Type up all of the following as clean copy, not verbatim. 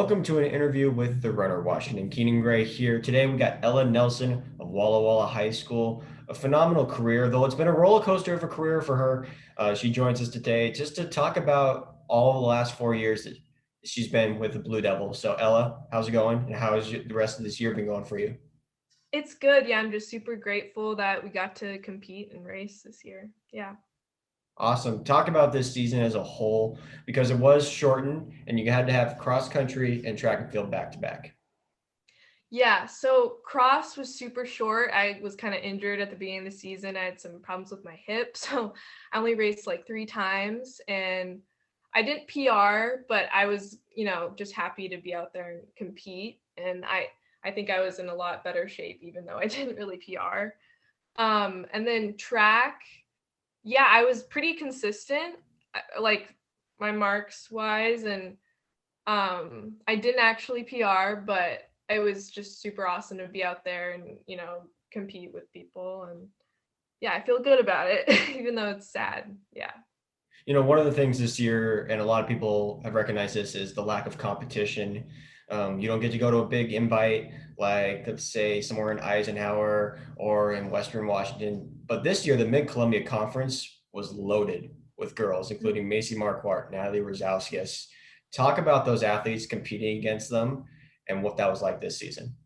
Welcome to an interview with the runner, Washington. Keenan Gray here. Today we got Ella Nelson of Walla Walla High School. A phenomenal career, though it's been a roller coaster of a career for her. She joins us today just to talk about all the last 4 years that she's been with the Blue Devils. So Ella, how's it going? And how has the rest of this year been going for you? It's good. Yeah, I'm just super grateful that we got to compete and race this year. Yeah. Awesome. Talk about this season as a whole because it was shortened and you had to have cross country and track and field back to back. Yeah, so cross was super short. I was kind of injured at the beginning of the season. I had some problems with my hip, so I only raced like 3 times and I didn't PR, but I was, just happy to be out there and compete. And I think I was in a lot better shape even though I didn't really PR. And then track, yeah, I was pretty consistent, like my marks wise, and I didn't actually PR, but it was just super awesome to be out there and compete with people, and yeah, I feel good about it, even though it's sad. Yeah. One of the things this year, and a lot of people have recognized this, is the lack of competition. You don't get to go to a big invite like, let's say, somewhere in Eisenhower or in Western Washington. But this year, the Mid Columbia Conference was loaded with girls, including Macy Marquardt, Natalie Rosauskis. Talk about those athletes competing against them and what that was like this season.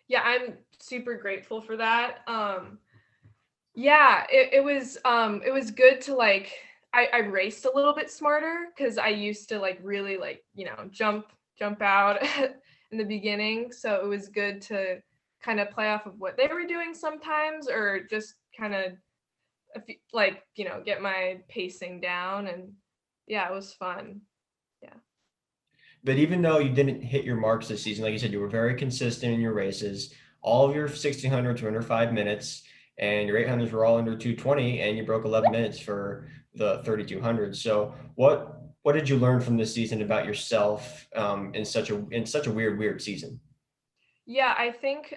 Yeah, I'm super grateful for that. Yeah, it was good to like I raced a little bit smarter because I used to like really like jump out in the beginning, so it was good to kind of play off of what they were doing sometimes, or just kind of like get my pacing down. And yeah, it was fun. Yeah. But even though you didn't hit your marks this season, like you said, you were very consistent in your races. All of your 1600s were under 5 minutes, and your 800s were all under 220, and you broke 11 minutes for the 3200s. So what did you learn from this season about yourself in such a weird season? Yeah, I think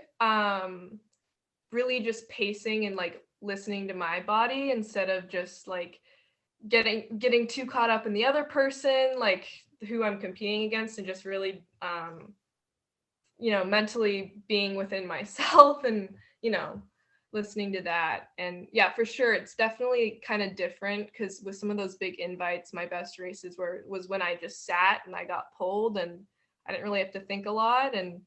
really just pacing and like listening to my body instead of just like getting too caught up in the other person, like who I'm competing against, and just really mentally being within myself and listening to that. And yeah, for sure, it's definitely kind of different because with some of those big invites, my best races was when I just sat and I got pulled and I didn't really have to think a lot. And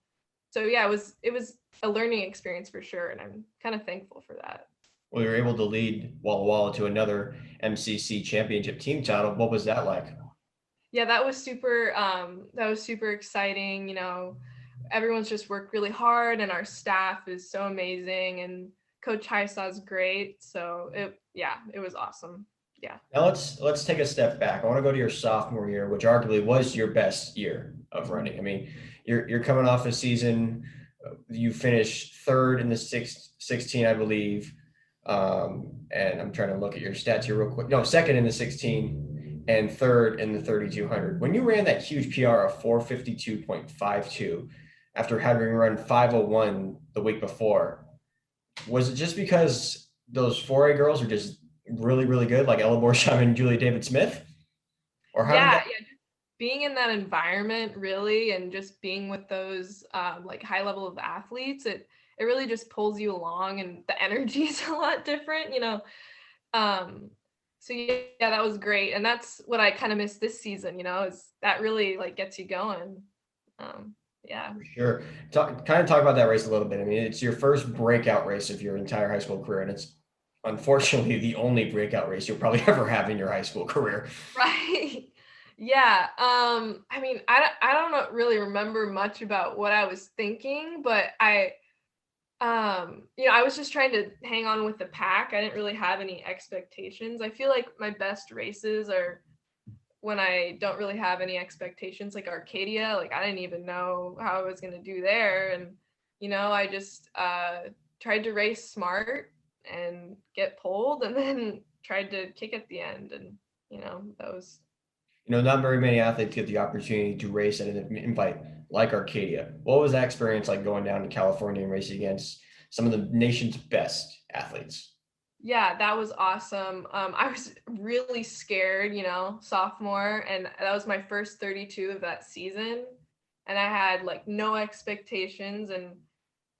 so yeah, it was a learning experience for sure, and I'm kind of thankful for that. Well, you were able to lead Walla Walla to another MCC championship team title. What was that like? Yeah, that was super exciting. Everyone's just worked really hard and our staff is so amazing, and Coach Highsaw's great. So it was awesome. Yeah. Now let's take a step back. I want to go to your sophomore year, which arguably was your best year of running. I mean, you're coming off a season. You finished third in the 16, I believe. And I'm trying to look at your stats here real quick. No, second in the 16 and third in the 3200. When you ran that huge PR of 452.52 after having run 501 the week before, was it just because those 4A girls are just really, really good, like Ella Borsham and Julia David Smith? Or how did Yeah, that? yeah. Just being in that environment really, and just being with those like high level of athletes, it really just pulls you along, and the energy is a lot different. Um, so yeah, that was great. And that's what I kind of missed this season, is that really like gets you going. Um, yeah. For sure. Talk about that race a little bit. I mean, it's your first breakout race of your entire high school career, and it's unfortunately the only breakout race you'll probably ever have in your high school career. Right. Yeah. I mean, I don't really remember much about what I was thinking, but I was just trying to hang on with the pack. I didn't really have any expectations. I feel like my best races are when I don't really have any expectations, like Arcadia. Like I didn't even know how I was gonna do there. And I just tried to race smart and get pulled, and then tried to kick at the end. And that was. Not very many athletes get the opportunity to race at an invite like Arcadia. What was that experience like going down to California and racing against some of the nation's best athletes? Yeah, that was awesome. I was really scared, sophomore, and that was my first 32 of that season. and I had like no expectations. And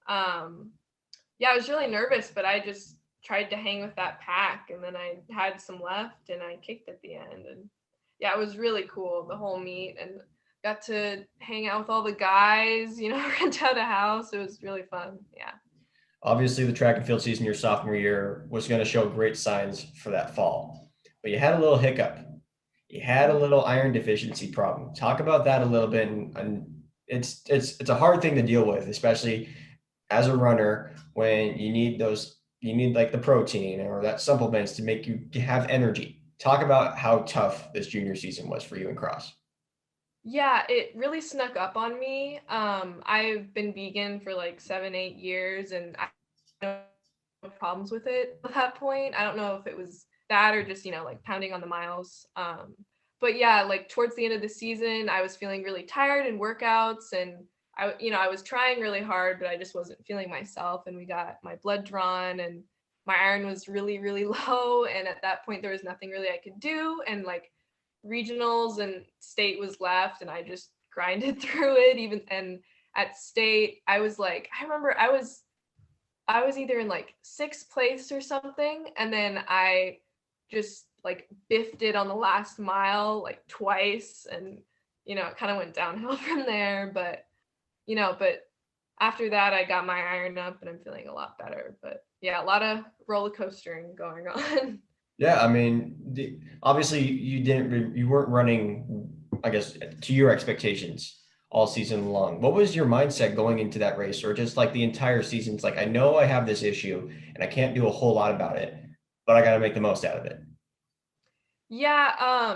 yeah, I was really nervous, but I just tried to hang with that pack, and then I had some left and I kicked at the end. And yeah, it was really cool, the whole meet, and got to hang out with all the guys, rent out a house. It was really fun. Yeah. Obviously, the track and field season your sophomore year was going to show great signs for that fall, but you had a little hiccup. You had a little iron deficiency problem. Talk about that a little bit, and it's a hard thing to deal with, especially as a runner when you need like the protein or that supplements to make you have energy. Talk about how tough this junior season was for you in cross. Yeah, it really snuck up on me. I've been vegan for like 7, 8 years, and I had no problems with it at that point. I don't know if it was that or just, like pounding on the miles. But yeah, like towards the end of the season, I was feeling really tired in workouts, and I was trying really hard, but I just wasn't feeling myself. And we got my blood drawn, and my iron was really, really low. And at that point, there was nothing really I could do. And like regionals and state was left, and I just grinded through it. Even and at state, I was like, I remember I was either in like sixth place or something, and then I just like biffed it on the last mile like twice, and it kind of went downhill from there. But after that, I got my iron up, and I'm feeling a lot better. But yeah, a lot of roller coastering going on. Yeah, I mean, obviously you weren't running, I guess, to your expectations all season long. What was your mindset going into that race, or just like the entire season? It's like I know I have this issue and I can't do a whole lot about it, but I got to make the most out of it. Yeah,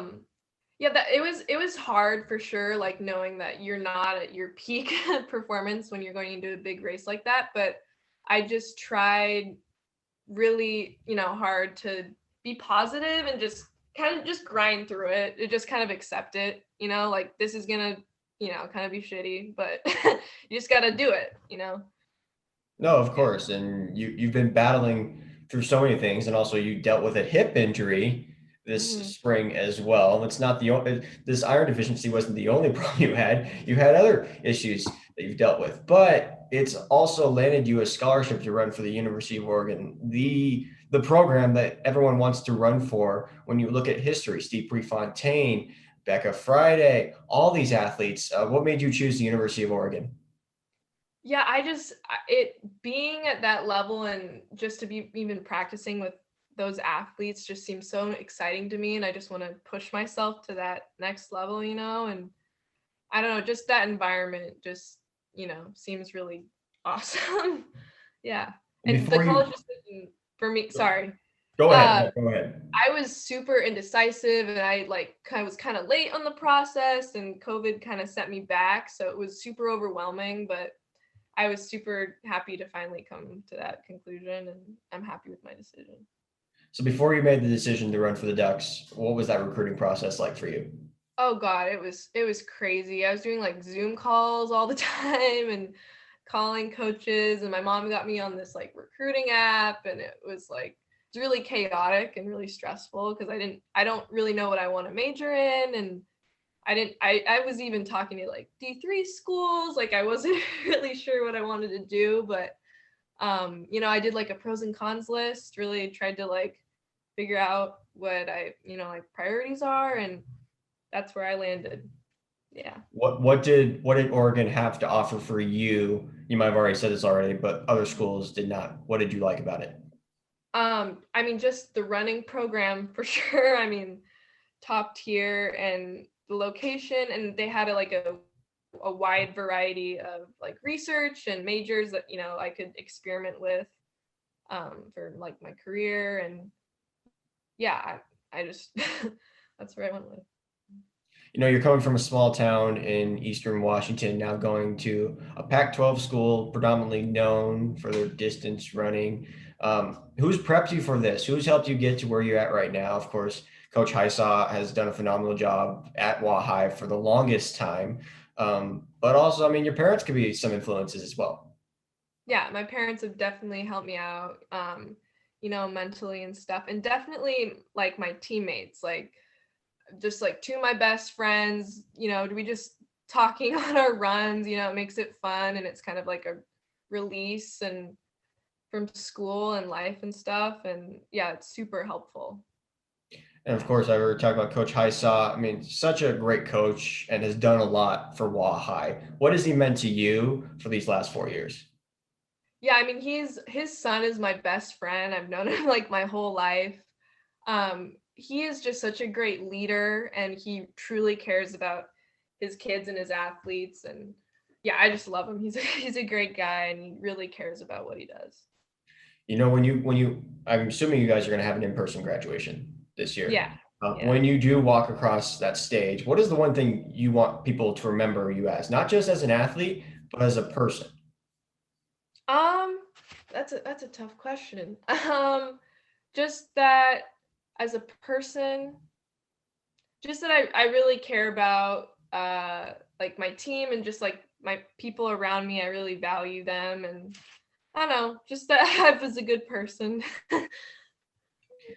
yeah, that it was hard for sure, like knowing that you're not at your peak performance when you're going into a big race like that. But I just tried really, hard to be positive and just kind of just grind through it. It just kind of accept it, like this is gonna, kind of be shitty, but you just gotta do it. No, of Yeah. course, and you've been battling through so many things, and also you dealt with a hip injury this Hmm. spring as well. It's not the only this iron deficiency wasn't the only problem you had. You had other issues that you've dealt with, but it's also landed you a scholarship to run for the University of Oregon, the program that everyone wants to run for. When you look at history, Steve Prefontaine, Becca Friday, all these athletes. What made you choose the University of Oregon? Yeah, it being at that level and just to be even practicing with those athletes just seems so exciting to me, and I just want to push myself to that next level. And I don't know, just that environment just, seems really awesome. Yeah. And the Before college you decision for me, sorry. go ahead, Uh no, go ahead. I was super indecisive, and I like kind of was kind of late on the process, and COVID kind of set me back, so it was super overwhelming, but I was super happy to finally come to that conclusion, and I'm happy with my decision. So before you made the decision to run for the Ducks, what was that recruiting process like for you? Oh God, it was crazy. I was doing like Zoom calls all the time and calling coaches, and my mom got me on this like recruiting app, and it was like it's really chaotic and really stressful because I don't really know what I want to major in, and I was even talking to like D3 schools, like I wasn't really sure what I wanted to do. But I did like a pros and cons list, really tried to like figure out what like priorities are, and that's where I landed. Yeah. What did Oregon have to offer for you? You might have already said this already, but other schools did not. What did you like about it? I mean, just the running program for sure. I mean, top tier, and the location, and they had a wide variety of like research and majors that I could experiment with for like my career. And yeah, I just that's where I went with. You're coming from a small town in Eastern Washington, now going to a Pac-12 school, predominantly known for their distance running. Who's prepped you for this? Who's helped you get to where you're at right now? Of course, Coach Hysaw has done a phenomenal job at High for the longest time. But also, I mean, your parents could be some influences as well. Yeah, my parents have definitely helped me out, mentally and stuff, and definitely like my teammates, like just like two of my best friends, we just talking on our runs. It makes it fun, and it's kind of like a release and from school and life and stuff. And yeah, it's super helpful. And of course, I were talking about Coach Hysaw. I mean, such a great coach and has done a lot for Walla High. What has he meant to you for these last 4 years? Yeah, I mean, his son is my best friend. I've known him like my whole life. He is just such a great leader, and he truly cares about his kids and his athletes. And yeah, I just love him. He's a great guy, and he really cares about what he does. I'm assuming you guys are going to have an in-person graduation this year. Yeah, yeah. When you do walk across that stage, what is the one thing you want people to remember you as, not just as an athlete, but as a person? Um, that's a tough question. Just that as a person, just that I really care about like my team and just like my people around me. I really value them, and I don't know, just that I was a good person.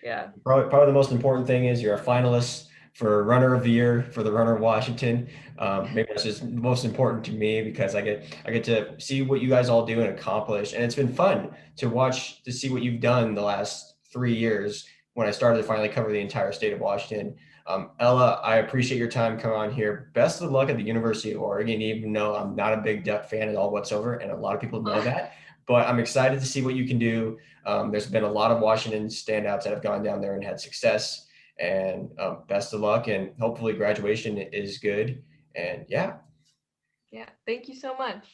Yeah. Probably the most important thing is you're a finalist for runner of the year for the runner of Washington. Maybe that's just most important to me because I get to see what you guys all do and accomplish, and it's been fun to watch to see what you've done the last 3 years. When I started to finally cover the entire state of Washington, Ella, I appreciate your time coming on here. Best of luck at the University of Oregon, even though I'm not a big Duck fan at all whatsoever, and a lot of people know that. But I'm excited to see what you can do. There's been a lot of Washington standouts that have gone down there and had success. And best of luck, and hopefully graduation is good. And yeah. Yeah. Thank you so much.